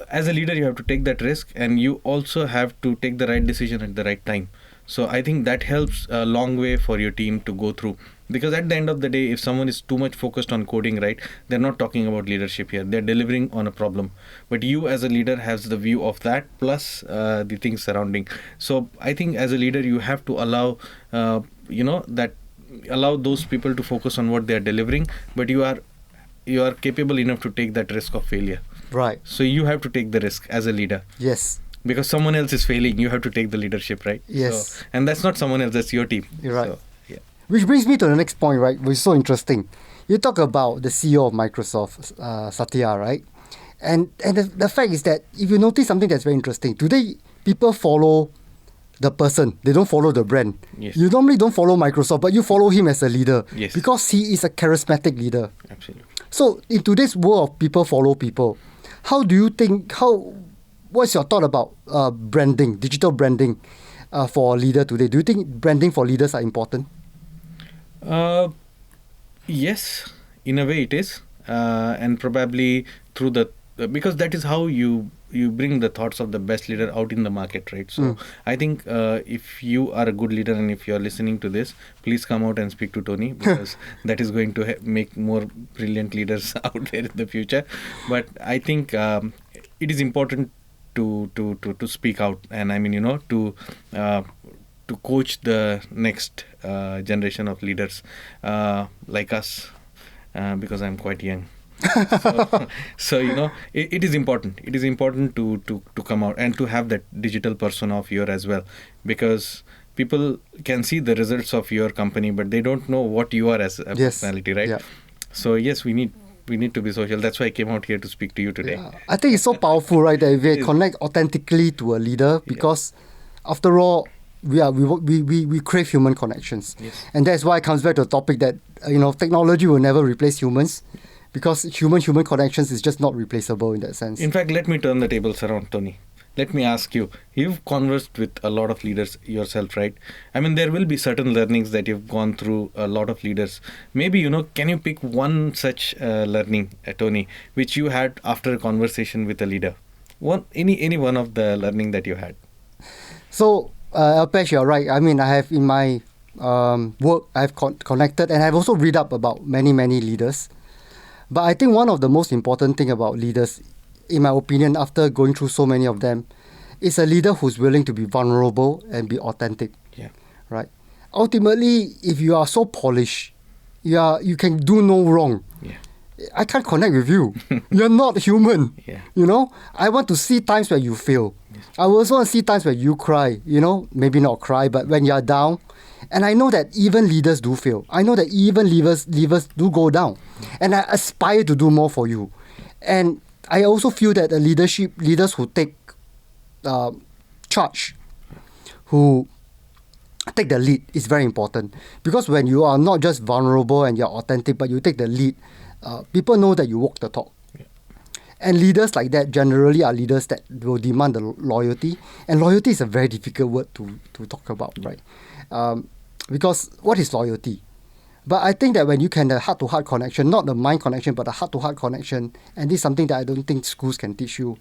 as a leader, you have to take that risk, and you also have to take the right decision at the right time. So I think that helps a long way for your team to go through. Because at the end of the day, if someone is too much focused on coding, right, they're not talking about leadership here. They're delivering on a problem. But you as a leader has the view of that plus the things surrounding. So I think as a leader, you have to allow, allow those people to focus on what they're delivering. But you are capable enough to take that risk of failure. Right. So you have to take the risk as a leader. Yes. Because someone else is failing, you have to take the leadership, right? Yes. So, and that's not someone else, that's your team. You're right. So, yeah. Which brings me to the next point, right, which is so interesting. You talk about the CEO of Microsoft, Satya, right? And the fact is that if you notice something that's very interesting, today people follow the person, they don't follow the brand. Yes. You normally don't follow Microsoft, but you follow him as a leader. Yes. Because he is a charismatic leader. Absolutely. So in today's world of people follow people, how do you think, what's your thought about branding, digital branding for a leader today? Do you think branding for leaders are important? Yes, in a way it is, and probably through because that is how you bring the thoughts of the best leader out in the market, right? So I think if you are a good leader and if you are listening to this, please come out and speak to Tony, because that is going to make more brilliant leaders out there in the future. But I think it is important to speak out, and I mean to coach the next generation of leaders like us, because I'm quite young. So it is important. It is important to come out and to have that digital persona of yours as well, because people can see the results of your company, but they don't know what you are as a personality, right? Yeah. So yes, we need to be social. That's why I came out here to speak to you today. Yeah. I think it's so powerful, right, that we connect authentically to a leader, because after all, we crave human connections. Yes. And that's why it comes back to the topic that technology will never replace humans, because human connections is just not replaceable in that sense. In fact, let me turn the tables around, Tony. Let me ask you, you've conversed with a lot of leaders yourself, right? I mean, there will be certain learnings that you've gone through a lot of leaders. Maybe, can you pick one such learning, Tony, which you had after a conversation with a leader? Any one of the learning that you had? So, Alpesh, you're right. I mean, I have in my work, I've connected, and I've also read up about many leaders. But I think one of the most important thing about leaders, in my opinion, after going through so many of them, is a leader who's willing to be vulnerable and be authentic. Yeah. Right? Ultimately, if you are so polished, you can do no wrong. Yeah. I can't connect with you. You're not human. Yeah. I want to see times where you fail. Yes. I also want to see times where you cry. Maybe not cry, but when you're down. And I know that even leaders do fail. I know that even leaders do go down. And I aspire to do more for you. And I also feel that the leaders who take charge, who take the lead, is very important. Because when you are not just vulnerable and you're authentic, but you take the lead, people know that you walk the talk. Yeah. And leaders like that generally are leaders that will demand the loyalty. And loyalty is a very difficult word to talk about, right? Because what is loyalty? But I think that when you can have heart-to-heart connection, not the mind connection, but the heart-to-heart connection, and this is something that I don't think schools can teach you,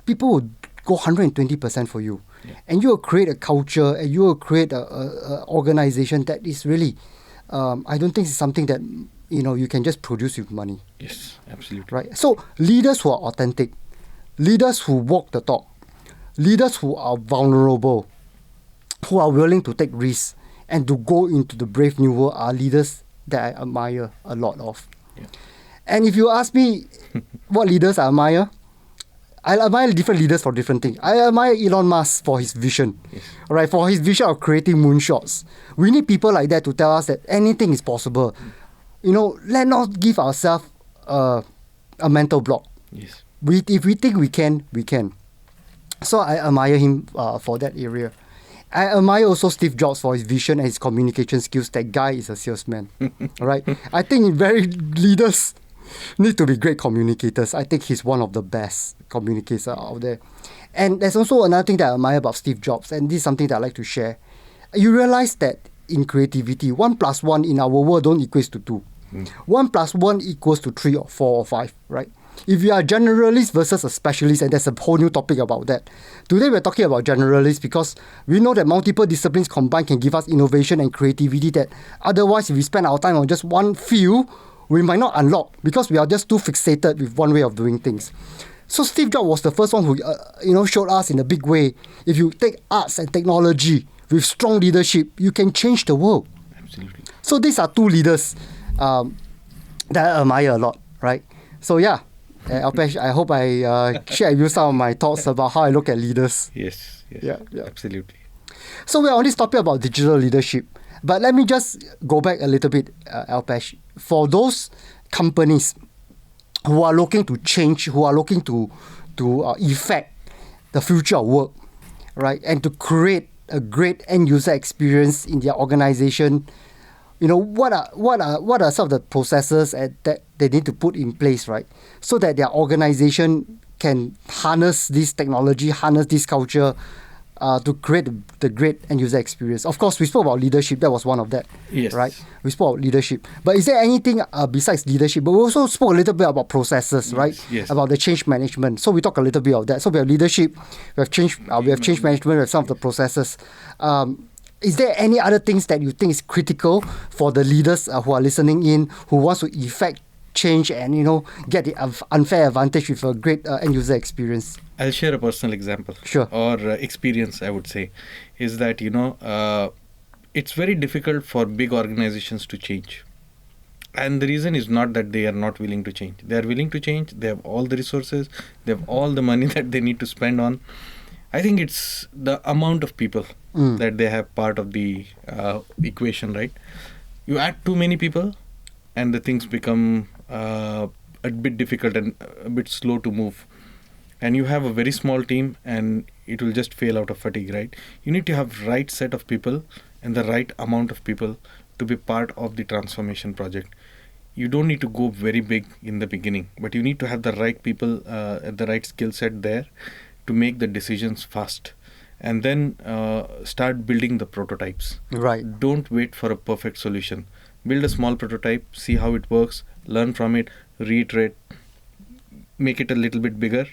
people will go 120% for you. Yeah. And you will create a culture, and you will create a organization that is really, I don't think it's something that, you can just produce with money. Yes, absolutely. Right? So leaders who are authentic, leaders who walk the talk, leaders who are vulnerable, who are willing to take risks, and to go into the brave new world are leaders that I admire a lot of. Yeah. And if you ask me what leaders I admire different leaders for different things. I admire Elon Musk for his vision, Yes. right? For his vision of creating moonshots. We need people like that to tell us that anything is possible. Let not give ourselves a mental block. Yes. If we think we can, we can. So I admire him for that area. I admire also Steve Jobs for his vision and his communication skills. That guy is a salesman, right? I think leaders need to be great communicators. I think he's one of the best communicators out there. And there's also another thing that I admire about Steve Jobs, and this is something that I like to share. You realize that in creativity, 1 + 1 in our world don't equate to 2. 1 + 1 equals to 3 or 4 or 5, right? If you are a generalist versus a specialist, and there's a whole new topic about that. Today we're talking about generalists because we know that multiple disciplines combined can give us innovation and creativity that otherwise if we spend our time on just one field, we might not unlock because we are just too fixated with one way of doing things. So Steve Jobs was the first one who showed us in a big way. If you take arts and technology with strong leadership, you can change the world. Absolutely. So these are two leaders that I admire a lot, right? So yeah. Alpesh, I hope I share with you some of my thoughts about how I look at leaders. Yes. Yeah. Absolutely. So we're on this topic about digital leadership. But let me just go back a little bit, Alpesh. For those companies who are looking to change, who are looking to effect the future of work, right, and to create a great end user experience in their organization, what are some of the processes that they need to put in place, right, so that their organization can harness this technology, harness this culture to create the great end user experience. Of course, we spoke about leadership. That was one of that. Yes. Right? We spoke about leadership. But is there anything besides leadership? But we also spoke a little bit about processes, right? Yes. About the change management. So we talk a little bit of that. So we have leadership, we have change management, we have some of the processes. Is there any other things that you think is critical for the leaders who are listening in, who wants to effect change and get the unfair advantage with a great end user experience? I'll share a personal example. Sure. Or experience, I would say, is that it's very difficult for big organizations to change. And the reason is not that they are not willing to change. They are willing to change. They have all the resources. They have all the money that they need to spend on. I think it's the amount of people that they have part of the equation, right? You add too many people, and the things become a bit difficult and a bit slow to move. And you have a very small team, and it will just fail out of fatigue, right? You need to have right set of people and the right amount of people to be part of the transformation project. You don't need to go very big in the beginning, but you need to have the right people, the right skill set there to make the decisions fast, and then start building the prototypes. Right. Don't wait for a perfect solution. Build a small prototype, see how it works, learn from it, reiterate, make it a little bit bigger,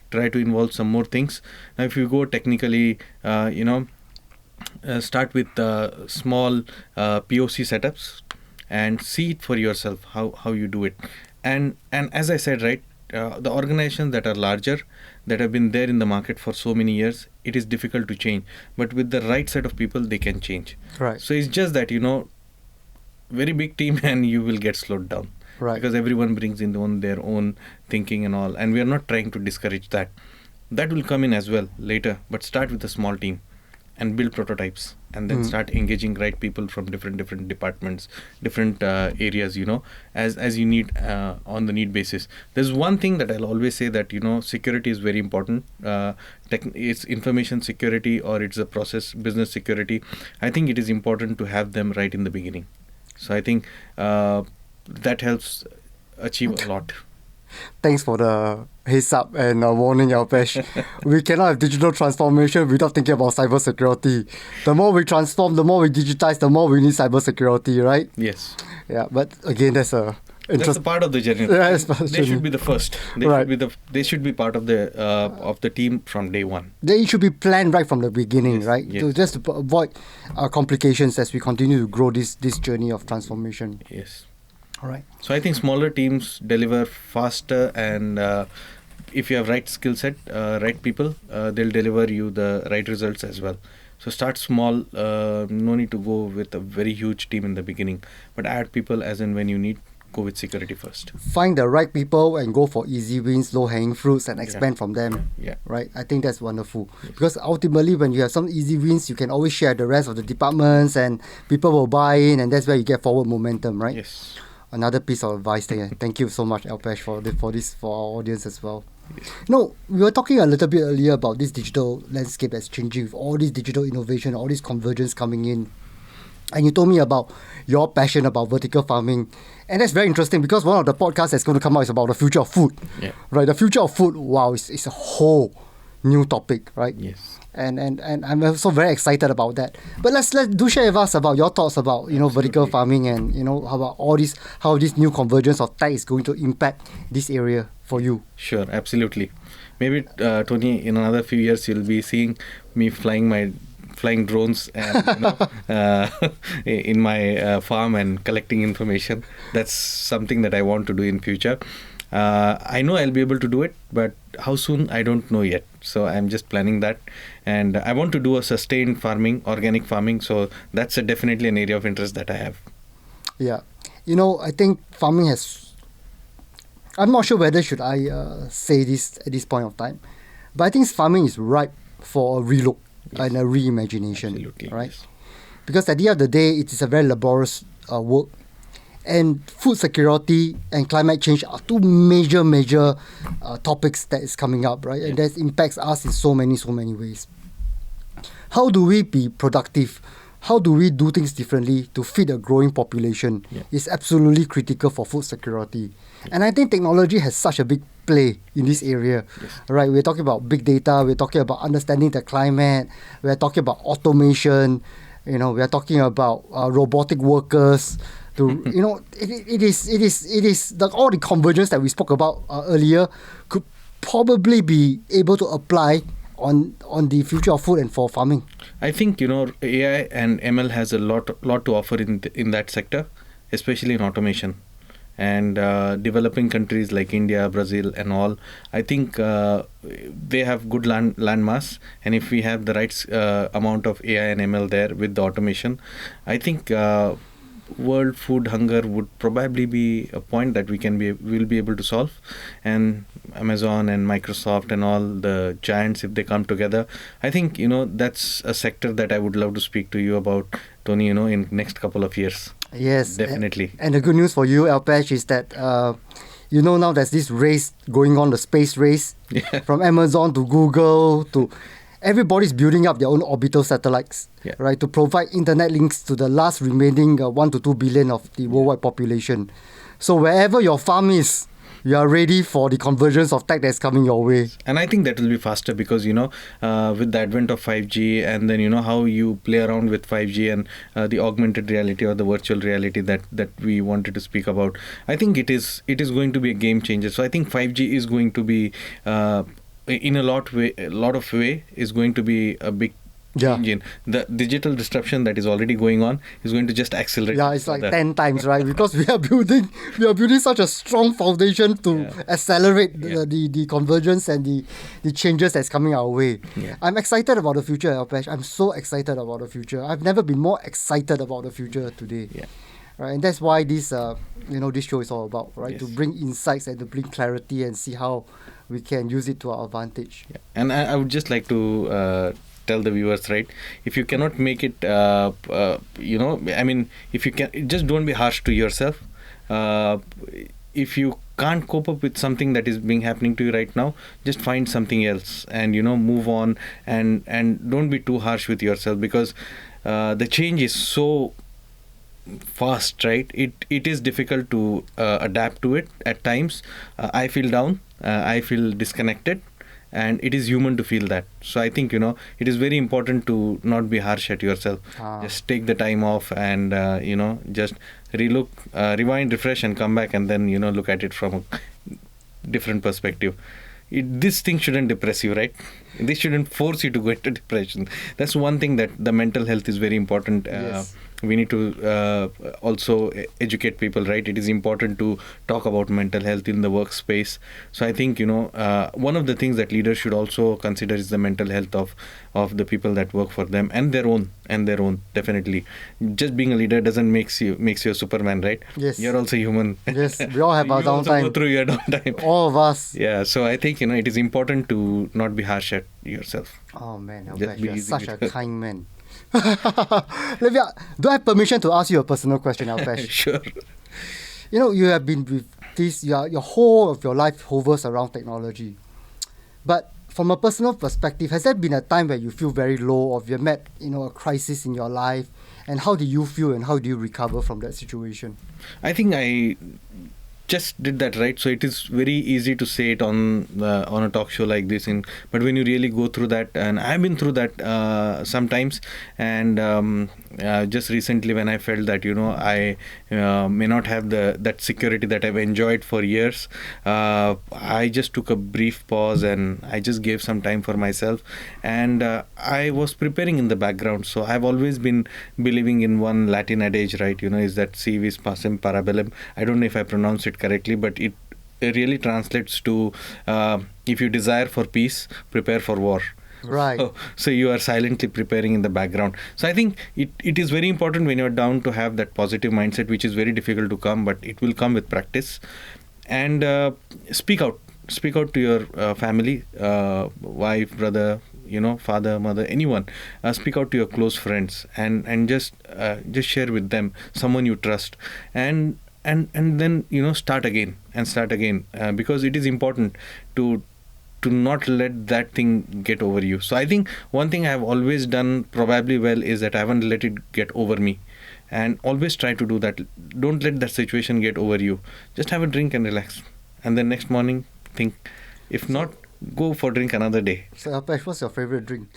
try to involve some more things. Now, if you go technically, start with small POC setups and see it for yourself how you do it. And as I said, right, the organizations that are larger, that have been there in the market for so many years, it is difficult to change. But with the right set of people, they can change. Right. So it's just that, very big team and you will get slowed down. Right. Because everyone brings in their own thinking and all. And we are not trying to discourage that. That will come in as well later. But start with a small team and build prototypes, and then start engaging right people from different departments, different areas, as you need on the need basis. There's one thing that I'll always say, that security is very important. It's information security or it's a process business security. I think it is important to have them right in the beginning. So I think that helps achieve a lot. Thanks for the heads up and warning, Alpesh. We cannot have digital transformation without thinking about cybersecurity. The more we transform, the more we digitize, the more we need cybersecurity, right? Yes. Yeah, but again, that's a That's a part of the journey. Yeah, they should be the first. They should be part of the team from day one. They should be planned right from the beginning, Yes, right? yes. To just avoid complications as we continue to grow this journey of transformation. Yes. All right. So I think smaller teams deliver faster, and if you have right skill set, right people, they'll deliver you the right results as well. So start small. No need to go with a very huge team in the beginning, but add people as and when you need. Go with security first. Find the right people and go for easy wins, low-hanging fruits, and expand from them. Yeah. Right? I think that's wonderful. Because ultimately, when you have some easy wins, you can always share the rest of the departments and people will buy in, and that's where you get forward momentum, right? Yes. Another piece of advice there. Thank you so much, Alpesh, for our audience as well. Yes. No, we were talking a little bit earlier about this digital landscape that's changing with all this digital innovation, all this convergence coming in. And you told me about your passion about vertical farming. And that's very interesting because one of the podcasts that's going to come out is about the future of food. Yeah. Right? The future of food, wow, it's a whole new topic, right? Yes. And I'm also very excited about that. But let's do share with us about your thoughts about, vertical farming and, how about how this new convergence of tech is going to impact this area for you. Sure, absolutely. Maybe, Tony, in another few years, you'll be seeing me flying drones and in my farm and collecting information. That's something that I want to do in future. I know I'll be able to do it, but how soon, I don't know yet. So I'm just planning that. And I want to do a sustained farming, organic farming. So that's definitely an area of interest that I have. Yeah. I think farming has... I'm not sure whether should I say this at this point of time. But I think farming is ripe for a relook. Yes. And a reimagination. Absolutely, right? Yes. Because at the end of the day, it is a very laborious work. And food security and climate change are two major topics that is coming up, right? And that impacts us in so many ways. How do we be productive? How do we do things differently to feed a growing population? Yeah. Is absolutely critical for food security. Yeah. And I think technology has such a big play in this area, Yes. right? We're talking about big data. We're talking about understanding the climate. We're talking about automation. We're talking about robotic workers. It is all the convergence that we spoke about earlier could probably be able to apply on the future of food and for farming. I think AI and ML has a lot to offer in that sector, especially in automation. And developing countries like India, Brazil, and all, I think they have good land mass. And if we have the right amount of AI and ML there with the automation, I think world food hunger would probably be a point that we'll be able to solve. And Amazon and Microsoft and all the giants, if they come together, I think that's a sector that I would love to speak to you about, Tony, in next couple of years. Yes, Definitely. And the good news for you, Alpesh, is that now there's this race going on, the space race, from Amazon to Google to everybody's building up their own orbital satellites, right, to provide internet links to the last remaining 1 to 2 billion of the worldwide population. So wherever your farm is, you are ready for the convergence of tech that's coming your way. And I think that will be faster because, with the advent of 5G and then, how you play around with 5G and the augmented reality or the virtual reality that we wanted to speak about, I think it is going to be a game changer. So I think 5G is going to be, in a lot of way, is going to be a big change in the digital disruption that is already going on is going to just accelerate. Yeah, it's like 10 times, right? Because we are building such a strong foundation to accelerate the convergence and the changes that's coming our way. Yeah. I'm excited about the future, Alpesh. I'm so excited about the future. I've never been more excited about the future today. Yeah. Right, and that's why this this show is all about, right? Yes. To bring insights and to bring clarity and see how we can use it to our advantage. Yeah. And I would just like to tell the viewers, right, if you cannot make it, if you can, just don't be harsh to yourself. If you can't cope up with something that is being happening to you right now, just find something else and move on, and don't be too harsh with yourself, because the change is so fast, right? It is difficult to adapt to it at times. I feel down, I feel disconnected, and it is human to feel that. So I think it is very important to not be harsh at yourself. Just take the time off and just relook, rewind, refresh, and come back, and then look at it from a different perspective. This thing shouldn't depress you, right? This shouldn't force you to go into depression. That's one thing, that the mental health is very important. Yes. We need to also educate people, right? It is important to talk about mental health in the workspace. So I think one of the things that leaders should also consider is the mental health of the people that work for them, and their own definitely. Just being a leader doesn't makes you a Superman, right? Yes. You're also human. Yes, we all have our downtime. You also go through your downtime. All of us. Yeah, so I think it is important to not be harsh at yourself. Oh man, you're such a kind man. Do I have permission to ask you a personal question, Alpesh? Sure. You have been with this, your whole of your life hovers around technology. But from a personal perspective, has there been a time where you feel very low, or you met, a crisis in your life? And how do you feel, and how do you recover from that situation? I think I just did that, right? So it is very easy to say it on a talk show like this, but when you really go through that, and I've been through that sometimes, and just recently when I felt that I may not have that security that I've enjoyed for years, I just took a brief pause and I just gave some time for myself, and I was preparing in the background. So I've always been believing in one Latin adage, right? Is that si vis pacem parabellum. I don't know if I pronounce it correctly, but it really translates to if you desire for peace, prepare for war. Right. So you are silently preparing in the background. So I think it is very important when you're down to have that positive mindset, which is very difficult to come, but it will come with practice. And speak out to your family, wife, brother, father, mother, anyone. Speak out to your close friends, and just share with them, someone you trust, and then start again, because it is important to not let that thing get over you. So I think one thing I have always done probably well is that I haven't let it get over me, and always try to do that. Don't let that situation get over you. Just have a drink and relax, and then next morning think. If not, go for drink another day. So Alpesh, what's your favorite drink?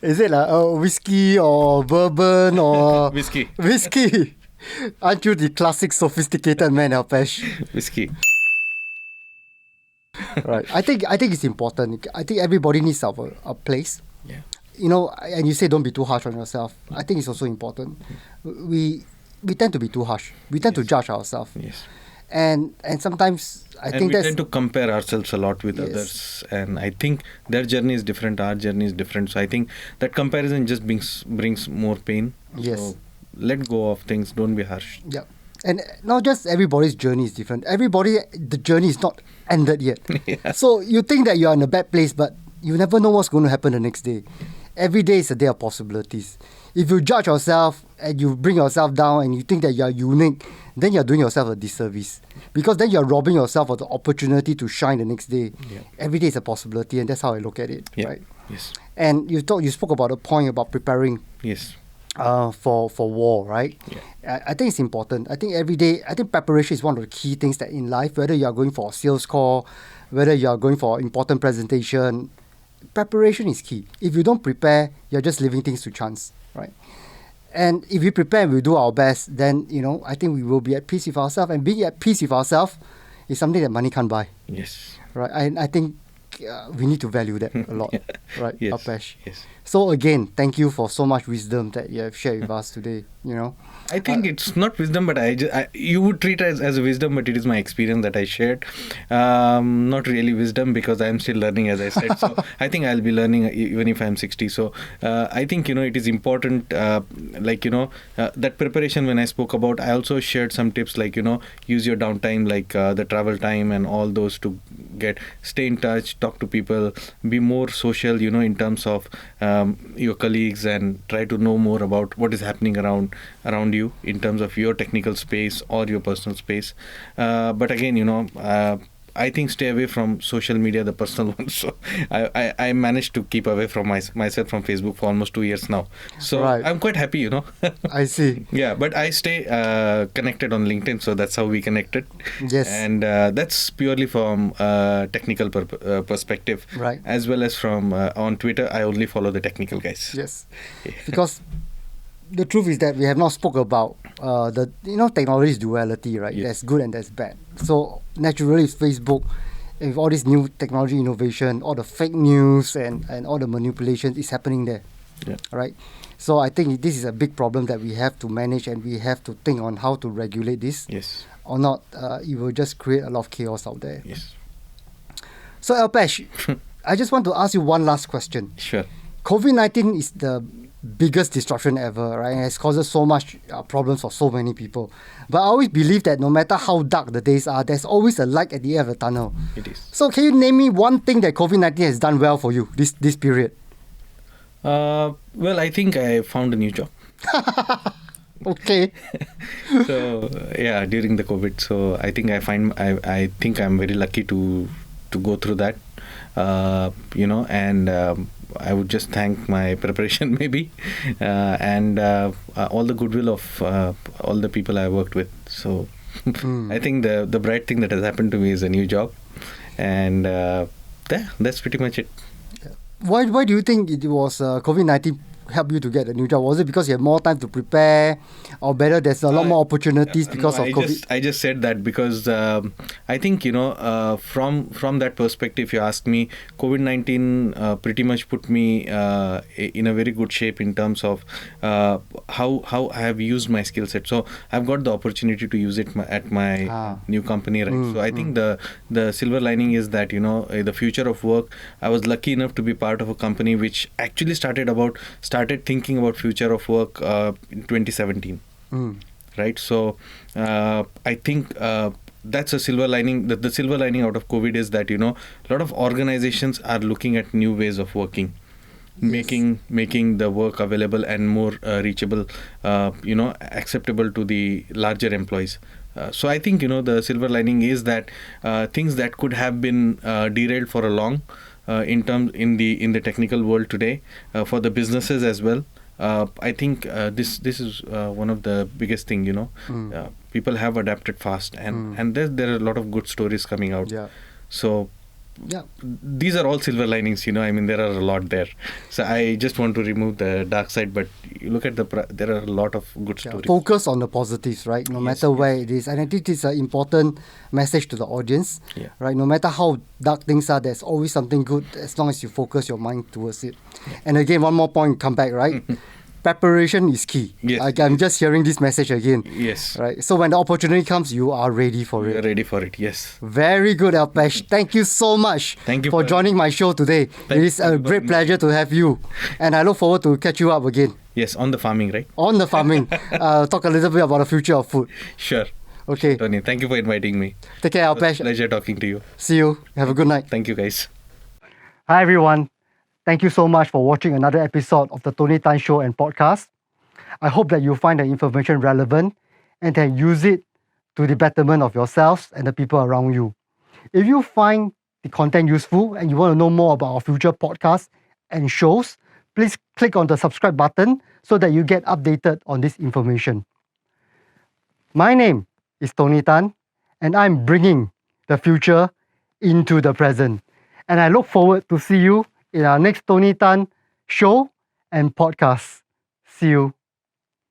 Is it whiskey or bourbon or whiskey? Aren't you the classic sophisticated man, Alpesh? Whiskey. Right. I think it's important. I think everybody needs a place. Yeah. And you say don't be too harsh on yourself. I think it's also important. We tend to be too harsh. We tend to judge ourselves. Yes. And sometimes I think we tend to compare ourselves a lot with others, and I think their journey is different, our journey is different. So I think that comparison just brings more pain. Yes. So let go of things. Don't be harsh. Yeah. And not just everybody's journey is different. The journey is not ended yet. Yeah. So you think that you are in a bad place, but you never know what's going to happen the next day. Every day is a day of possibilities. If you judge yourself and you bring yourself down and you think that you are unique, then you're doing yourself a disservice. Because then you're robbing yourself of the opportunity to shine the next day. Yeah. Every day is a possibility, and that's how I look at it. Yeah. Right? Yes. And you spoke about a point about preparing Yes. for war, right? Yeah. I think it's important. I think every day, preparation is one of the key things that in life, whether you are going for a sales call, whether you are going for an important presentation, preparation is key. If you don't prepare, you're just leaving things to chance, right? And if we prepare and we do our best, then, I think we will be at peace with ourselves. And being at peace with ourselves is something that money can't buy, Yes. right? And I think we need to value that a lot, right, Yes. Alpesh? Yes. So again, thank you for so much wisdom that you have shared with us today, I think it's not wisdom, but you would treat it as a wisdom, but it is my experience that I shared. Not really wisdom, because I'm still learning, as I said. So I think I'll be learning even if I'm 60. So I think, it is important, that preparation when I spoke about, I also shared some tips like, use your downtime, like the travel time and all those to stay in touch, talk to people, be more social, in terms of your colleagues, and try to know more about what is happening around you in terms of your technical space or your personal space. But again, I think stay away from social media, the personal one. So I managed to keep away from myself from Facebook for almost 2 years now. So Right. I'm quite happy, I see. Yeah, but I stay connected on LinkedIn, so that's how we connected. Yes. And that's purely from technical perspective. Right. As well as from on Twitter, I only follow the technical guys. Yes. Because the truth is that we have not spoke about the technology's duality, right? Yes. There's good and there's bad. So naturally, it's Facebook, and with all this new technology innovation, all the fake news and all the manipulation is happening there, Yeah. right? So I think this is a big problem that we have to manage, and we have to think on how to regulate this, Yes. or not. It will just create a lot of chaos out there. Yes. So Alpesh, I just want to ask you one last question. Sure. COVID-19 is the biggest disruption ever, right? It has caused so much problems for so many people. But I always believe that no matter how dark the days are, there's always a light at the end of the tunnel. It is. So can you name me one thing that COVID-19 has done well for you this period? Well, I think I found a new job. Okay. So yeah, during the COVID. So I think I think I'm very lucky to go through that. And I would just thank my preparation maybe, and all the goodwill of all the people I worked with. So I think the bright thing that has happened to me is a new job, and that's pretty much it. Why do you think it was COVID-19 helped you to get a new job? Was it because you have more time to prepare, or better there's a lot more opportunities because of COVID? I just said that because I think from that perspective, if you ask me, COVID-19 pretty much put me in a very good shape in terms of how I have used my skill set. So I've got the opportunity to use it at my new company, right? So I think the silver lining is that the future of work. I was lucky enough to be part of a company which actually started thinking about future of work in 2017. Right? So I think that's a silver lining. The silver lining out of COVID is that a lot of organizations are looking at new ways of working, making the work available and more reachable, acceptable to the larger employees. So I think the silver lining is that things that could have been derailed for a long in the technical world today, for the businesses as well. I think this is one of the biggest thing. People have adapted fast, and there are a lot of good stories coming out. Yeah. So Yeah. these are all silver linings. There are a lot there. So I just want to remove the dark side, but you look at there are a lot of good Yeah, stories. focus on the positives, right? No matter where it is. And I think it's an important message to the audience, Yeah. right? No matter how dark things are, there's always something good as long as you focus your mind towards it. And again, one more point, come back, right? Preparation is key. Yes. I'm just hearing this message again. Yes. Right. So when the opportunity comes, you are ready for We it. are ready for it. Yes. Very good, Alpesh. Thank you so much Thank you for for- joining my show today. It is a great pleasure to have you. And I look forward to catch you up again. Yes, on the farming, right? On the farming. Talk a little bit about the future of food. Sure. Okay. Tony, thank you for inviting me. Take care, It was a Alpesh. pleasure talking to you. See you. Have a good night. Thank you, guys. Hi, everyone. Thank you so much for watching another episode of the Tony Tan Show and podcast. I hope that you find the information relevant and can use it to the betterment of yourselves and the people around you. If you find the content useful and you want to know more about our future podcasts and shows, please click on the subscribe button so that you get updated on this information. My name is Tony Tan, and I'm bringing the future into the present. And I look forward to see you in our next Tony Tan show and podcast. See you.